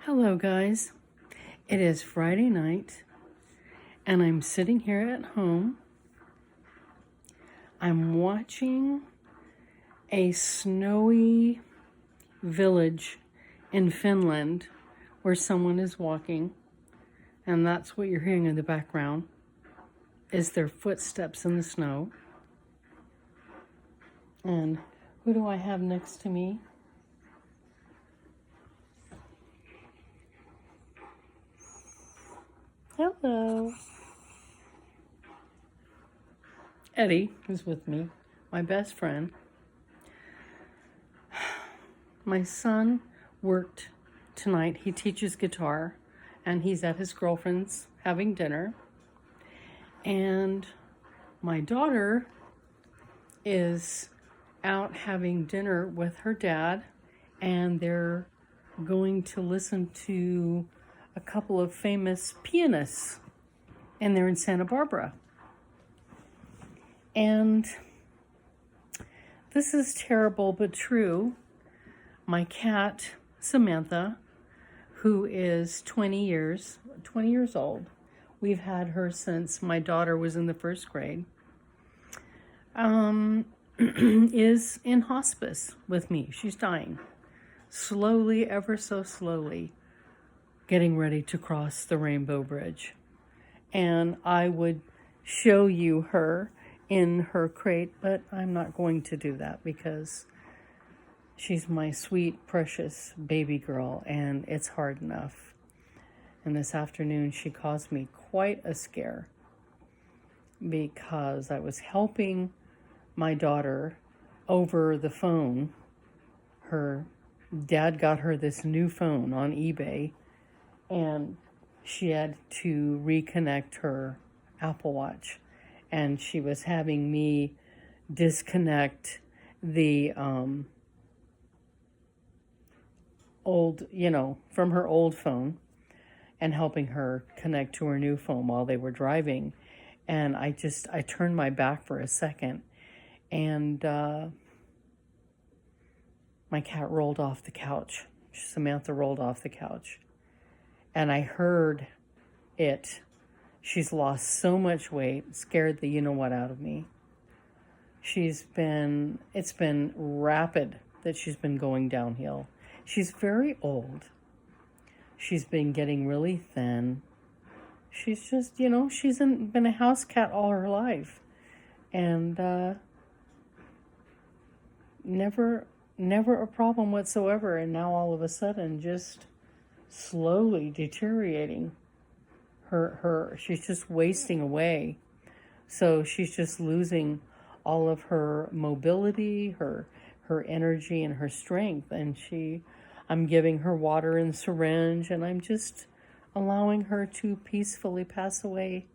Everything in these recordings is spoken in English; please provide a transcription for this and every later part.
Hello, guys. It is Friday night, and I'm sitting here at home. I'm watching a snowy village in Finland where someone is walking, and that's what you're hearing in the background is their footsteps in the snow. And who do I have next to me? Hello. Eddie is with me, my best friend. My son worked tonight. He teaches guitar, and he's at his girlfriend's having dinner. And my daughter is out having dinner with her dad, and they're going to listen to a couple of famous pianists, and they're in Santa Barbara. And this is terrible but true. My cat, Samantha, who is 20 years old, we've had her since my daughter was in the first grade, is in hospice with me. She's dying. Slowly, ever so slowly, getting ready to cross the Rainbow Bridge. And I would show you her in her crate, but I'm not going to do that because she's my sweet, precious baby girl, and it's hard enough. And this afternoon, she caused me quite a scare because I was helping my daughter over the phone. Her dad got her this new phone on eBay, and she had to reconnect her Apple Watch. And she was having me disconnect the old, from her old phone and helping her connect to her new phone while they were driving. And I turned my back for a second, and my cat rolled off the couch. Samantha rolled off the couch. And I heard it. She's lost so much weight, scared the you-know-what out of me. It's been rapid that she's been going downhill. She's very old. She's been getting really thin. She's just, she's been a house cat all her life. And never a problem whatsoever. And now all of a sudden, just slowly deteriorating. She's just wasting away. So she's just losing all of her mobility, her energy, and her strength. And I'm giving her water in syringe, and I'm just allowing her to peacefully pass away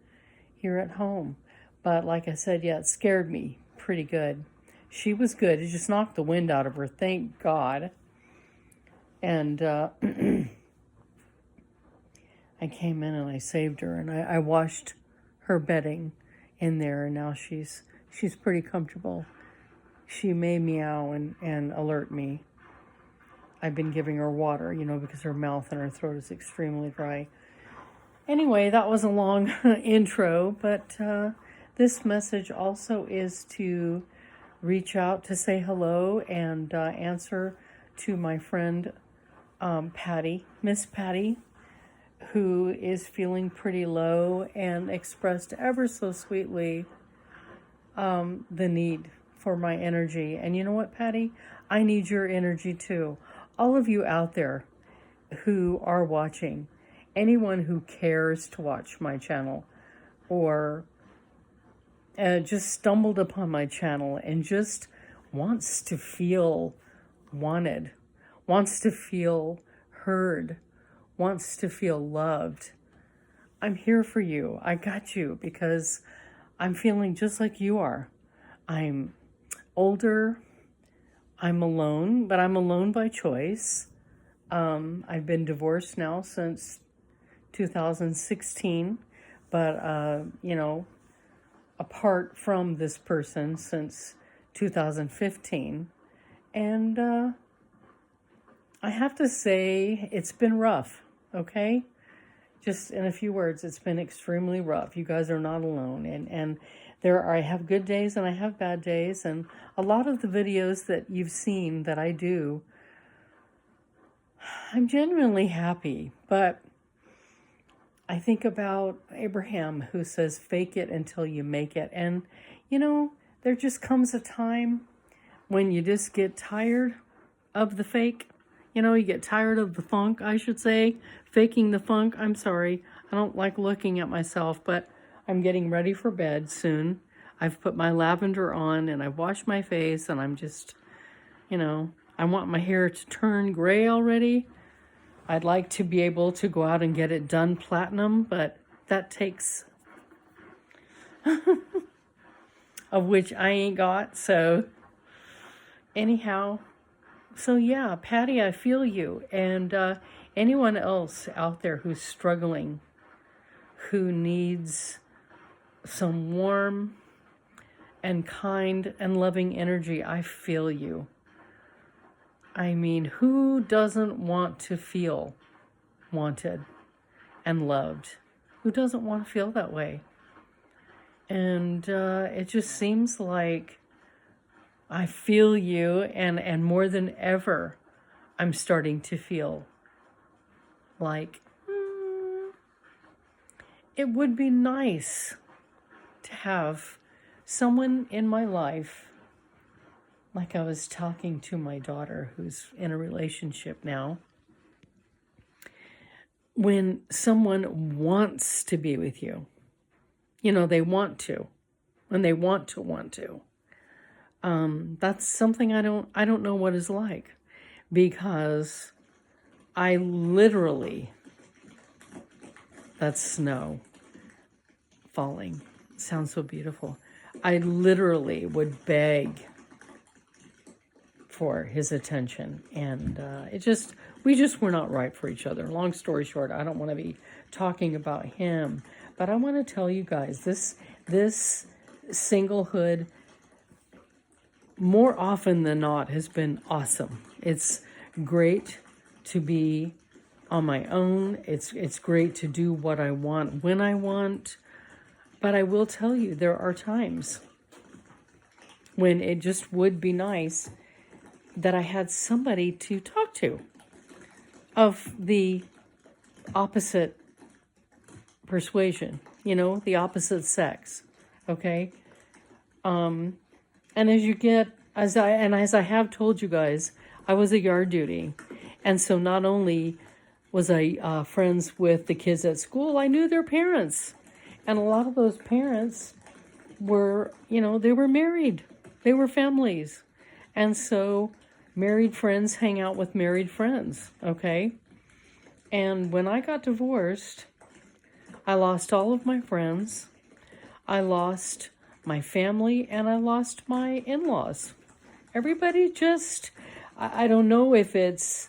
here at home. But like I said, it scared me pretty good. She was good. It just knocked the wind out of her, thank God. And I came in and I saved her, and I washed her bedding in there, and now she's pretty comfortable. She may meow and alert me. I've been giving her water, because her mouth and her throat is extremely dry. Anyway, that was a long intro, but this message also is to reach out to say hello and answer to my friend Patti, Miss Patti, who is feeling pretty low and expressed ever so sweetly the need for my energy. And you know what, Patti? I need your energy too. All of you out there who are watching, anyone who cares to watch my channel or just stumbled upon my channel and just wants to feel wanted, wants to feel heard, wants to feel loved, I'm here for you. I got you, because I'm feeling just like you are. I'm older. I'm alone, but I'm alone by choice. I've been divorced now since 2016, but, apart from this person since 2015. And I have to say it's been rough, okay? Just in a few words, it's been extremely rough. You guys are not alone. And I have good days and I have bad days. And a lot of the videos that you've seen that I do, I'm genuinely happy. But I think about Abraham, who says, fake it until you make it. And, there just comes a time when you just get tired of the fake. You get tired of the funk, I should say. Faking the funk. I'm sorry. I don't like looking at myself, but I'm getting ready for bed soon. I've put my lavender on and I've washed my face and I'm just, I want my hair to turn gray already. I'd like to be able to go out and get it done platinum, but that takes, of which I ain't got. So anyhow, so yeah, Patti, I feel you. And anyone else out there who's struggling, who needs some warm and kind and loving energy, I feel you. I mean, who doesn't want to feel wanted and loved? Who doesn't want to feel that way? And it just seems like I feel you, and more than ever, I'm starting to feel like it would be nice to have someone in my life, like I was talking to my daughter who's in a relationship now, when someone wants to be with you, they want to, when they want to. That's something I don't know what it's like, because I literally, that's snow falling. It sounds so beautiful. I literally would beg for his attention, and we just were not right for each other. Long story short, I don't want to be talking about him, but I want to tell you guys, this singlehood, more often than not, has been awesome. It's great to be on my own. It's great to do what I want when I want. But I will tell you, there are times when it just would be nice that I had somebody to talk to of the opposite persuasion, the opposite sex, okay? And as I have told you guys, I was a yard duty. And so not only was I friends with the kids at school, I knew their parents. And a lot of those parents were, they were married. They were families. And so married friends hang out with married friends, okay? And when I got divorced, I lost all of my friends. I lost my family, and I lost my in-laws. Everybody just, I don't know if it's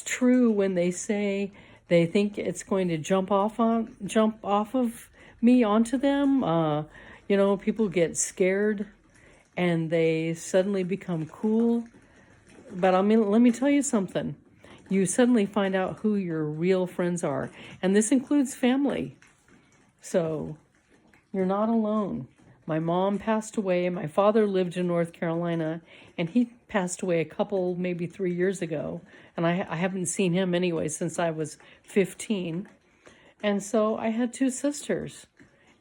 true when they say they think it's going to jump off of me onto them. People get scared and they suddenly become cool. But let me tell you something. You suddenly find out who your real friends are. And this includes family. So you're not alone. My mom passed away. My father lived in North Carolina, and he passed away maybe 3 years ago. And I haven't seen him anyway since I was 15. And so I had 2 sisters,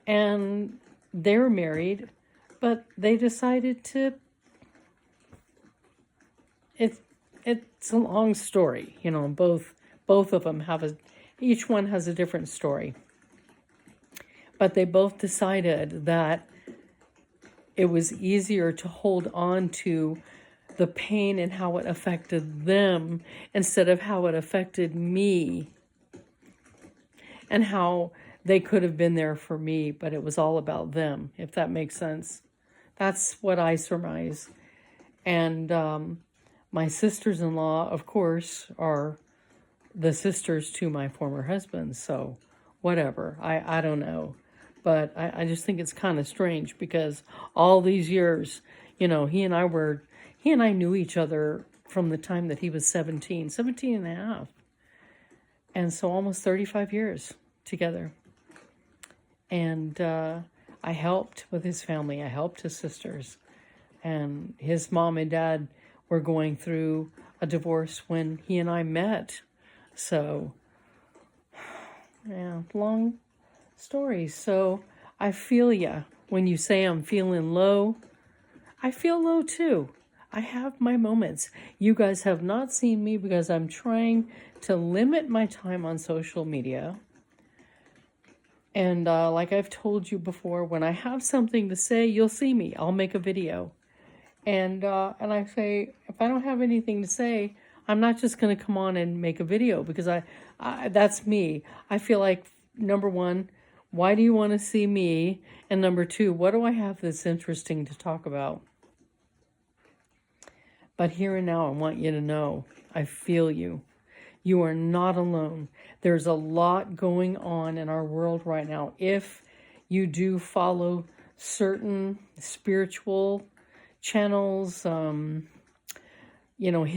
and they're married, but they decided to, it's a long story. Both of them each one has a different story. But they both decided that it was easier to hold on to the pain and how it affected them instead of how it affected me, and how they could have been there for me, but it was all about them, if that makes sense. That's what I surmise. And my sisters-in-law, of course, are the sisters to my former husband, so whatever. I don't know. But I just think it's kind of strange, because all these years, he and I knew each other from the time that he was 17 and a half. And so almost 35 years together. And I helped with his family. I helped his sisters. And his mom and dad were going through a divorce when he and I met. So, yeah, long story. So I feel ya. When you say I'm feeling low, I feel low too. I have my moments. You guys have not seen me because I'm trying to limit my time on social media. And like I've told you before, when I have something to say, you'll see me. I'll make a video. And I say, if I don't have anything to say, I'm not just going to come on and make a video, because I that's me. I feel like, number one, why do you want to see me? And number two, what do I have that's interesting to talk about? But here and now, I want you to know, I feel you. You are not alone. There's a lot going on in our world right now. If you do follow certain spiritual channels, hit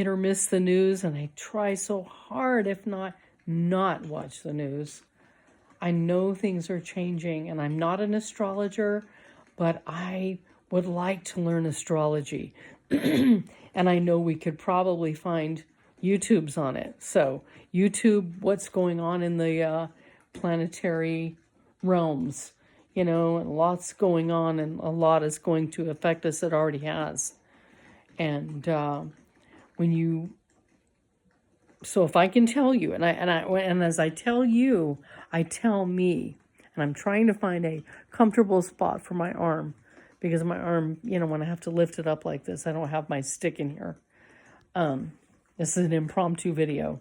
or miss the news, and I try so hard, if not watch the news. I know things are changing, and I'm not an astrologer, but I would like to learn astrology. And I know we could probably find YouTubes on it. So YouTube, what's going on in the planetary realms, and lots going on, and a lot is going to affect us. It already has. And so if I can tell you, and as I tell you, I tell me, and I'm trying to find a comfortable spot for my arm, because my arm, when I have to lift it up like this, I don't have my stick in here. This is an impromptu video.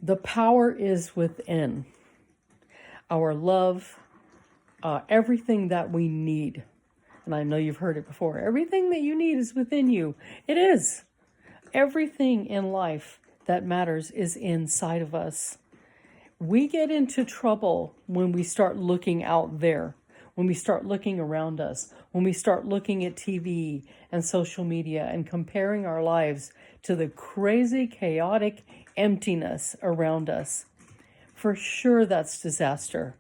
The power is within. Our love, everything that we need. And I know you've heard it before. Everything that you need is within you. It is. Everything in life that matters is inside of us. We get into trouble when we start looking out there, when we start looking around us, when we start looking at TV and social media and comparing our lives to the crazy, chaotic emptiness around us. For sure, that's disaster.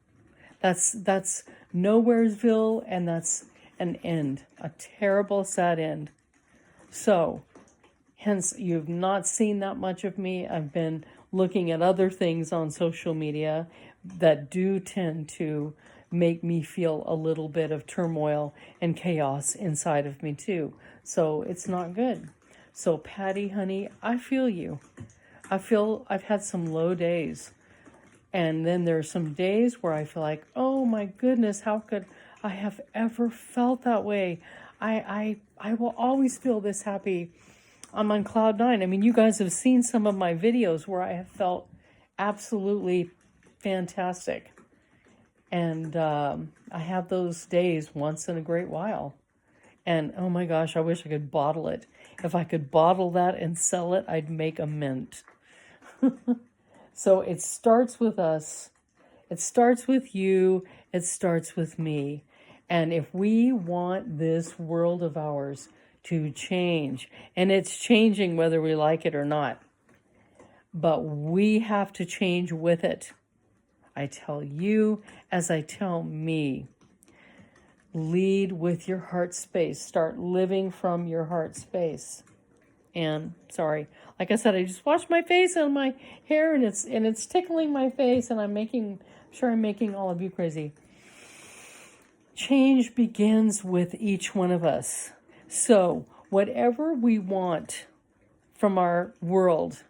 That's Nowheresville, and that's an end, a terrible, sad end. So, hence, you've not seen that much of me. I've been looking at other things on social media that do tend to make me feel a little bit of turmoil and chaos inside of me too. So it's not good. So Patti, honey, I feel you. I've had some low days. And then there's some days where I feel like, oh my goodness, how could I have ever felt that way? I will always feel this happy. I'm on cloud nine. I mean, you guys have seen some of my videos where I have felt absolutely fantastic. And I have those days once in a great while. And oh my gosh, I wish I could bottle it. If I could bottle that and sell it, I'd make a mint. So it starts with us. It starts with you. It starts with me. And if we want this world of ours to change, and it's changing whether we like it or not, but we have to change with it. I tell you, as I tell me, lead with your heart space. Start living from your heart space. And sorry, like I said, I just washed my face and my hair, and it's tickling my face, and I'm sure I'm making all of you crazy. Change begins with each one of us. So whatever we want from our world,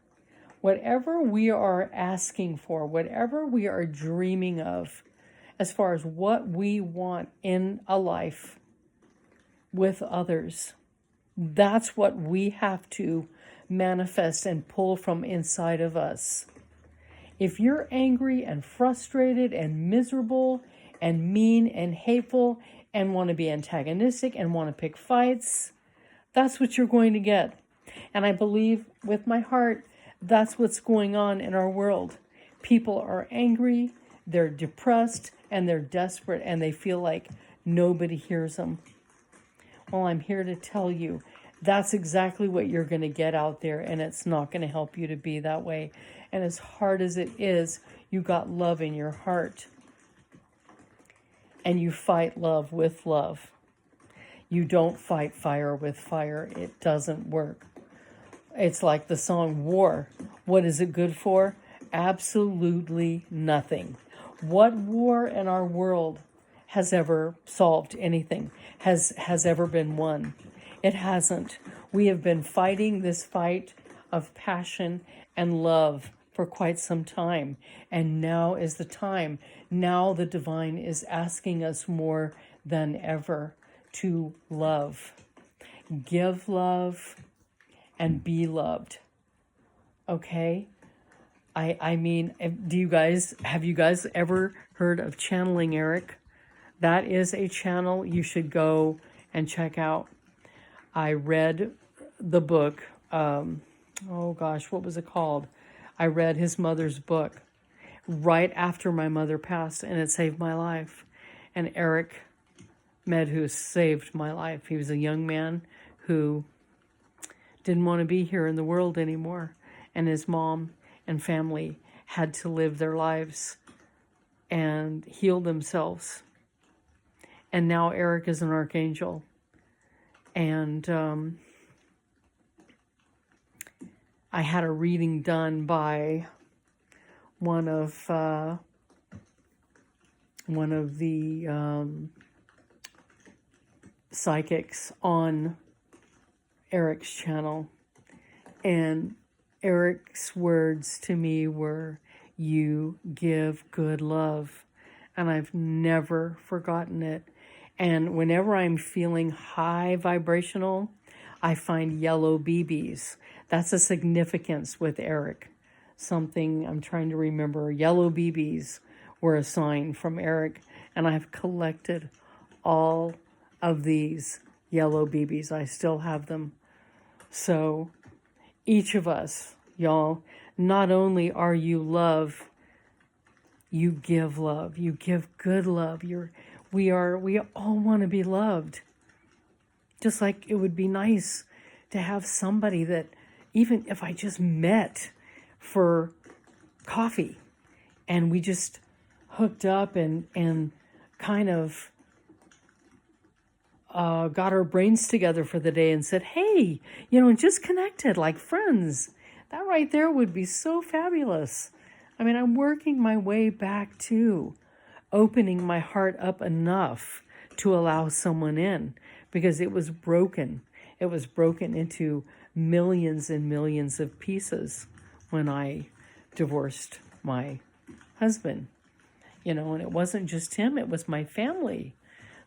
whatever we are asking for, whatever we are dreaming of, as far as what we want in a life with others, that's what we have to manifest and pull from inside of us. If you're angry and frustrated and miserable and mean and hateful and want to be antagonistic and want to pick fights, that's what you're going to get. And I believe with my heart, that's what's going on in our world. People are angry, they're depressed, and they're desperate, and they feel like nobody hears them. Well, I'm here to tell you That's exactly what you're going to get out there, and it's not going to help you to be that way. And as hard as it is, you got love in your heart, and you fight love with love. You don't fight fire with fire. It doesn't work. It's like the song War. What is it good for? Absolutely nothing. What war in our world has ever solved anything, has ever been won? It hasn't. We have been fighting this fight of passion and love for quite some time. And now is the time. Now the divine is asking us more than ever to love. Give love and be loved. Okay? I mean, have you guys ever heard of channeling Eric? That is a channel you should go and check out. I read the book, oh gosh, what was it called? I read his mother's book right after my mother passed, and it saved my life. And Eric Medhus saved my life. He was a young man who didn't want to be here in the world anymore, and his mom and family had to live their lives and heal themselves. And now Eric is an archangel. And I had a reading done by one of the psychics on Eric's channel. And Eric's words to me were, "You give good love." And I've never forgotten it. And whenever I'm feeling high vibrational, I find yellow BBs. That's a significance with Eric. Something I'm trying to remember. Yellow BBs were a sign from Eric. And I've collected all of these yellow BBs. I still have them. So each of us, y'all, not only are you love, you give love. You give good love. We all want to be loved. Just like it would be nice to have somebody that, even if I just met for coffee and we just hooked up and kind of got our brains together for the day and said, hey, just connected like friends. That right there would be so fabulous. I mean, I'm working my way back to opening my heart up enough to allow someone in, because it was broken. It was broken into millions and millions of pieces when I divorced my husband. And it wasn't just him, it was my family.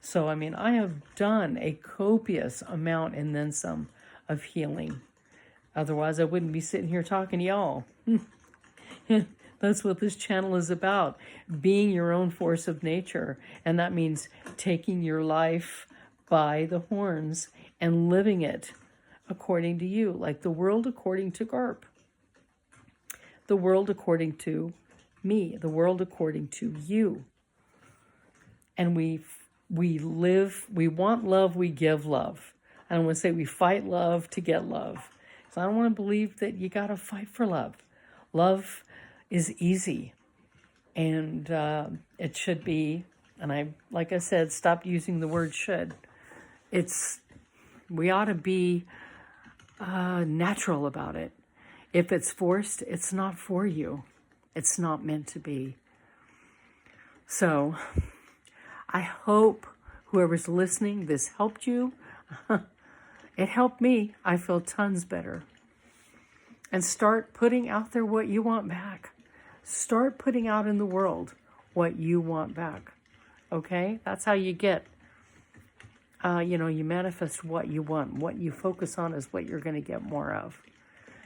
So, I mean, I have done a copious amount and then some of healing. Otherwise, I wouldn't be sitting here talking to y'all. That's what this channel is about, being your own force of nature. And that means taking your life by the horns and living it according to you, like the world according to Garp, the world according to me, the world according to you. And we want love, we give love. I don't want to say we fight love to get love. So I don't want to believe that you got to fight for love. Love is easy, and it should be, and I, like I said, stopped using the word should. We ought to be natural about it. If it's forced, it's not for you. It's not meant to be. So I hope whoever's listening, this helped you. It helped me. I feel tons better. And start putting out there what you want back. Start putting out in the world what you want back. Okay? That's how you get, you manifest what you want. What you focus on is what you're going to get more of.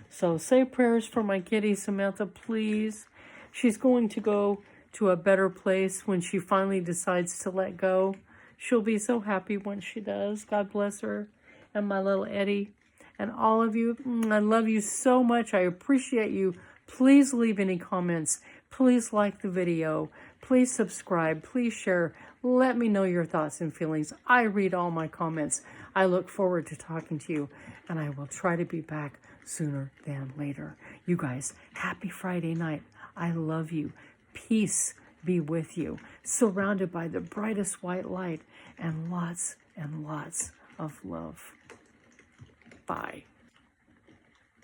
So say prayers for my kitty, Samantha, please. She's going to go to a better place when she finally decides to let go. She'll be so happy when she does. God bless her. And my little Eddie. And all of you, I love you so much. I appreciate you. Please leave any comments. Please like the video. Please subscribe. Please share. Let me know your thoughts and feelings. I read all my comments. I look forward to talking to you, and I will try to be back sooner than later. You guys, happy Friday night. I love you. Peace be with you, surrounded by the brightest white light and lots of love. Bye.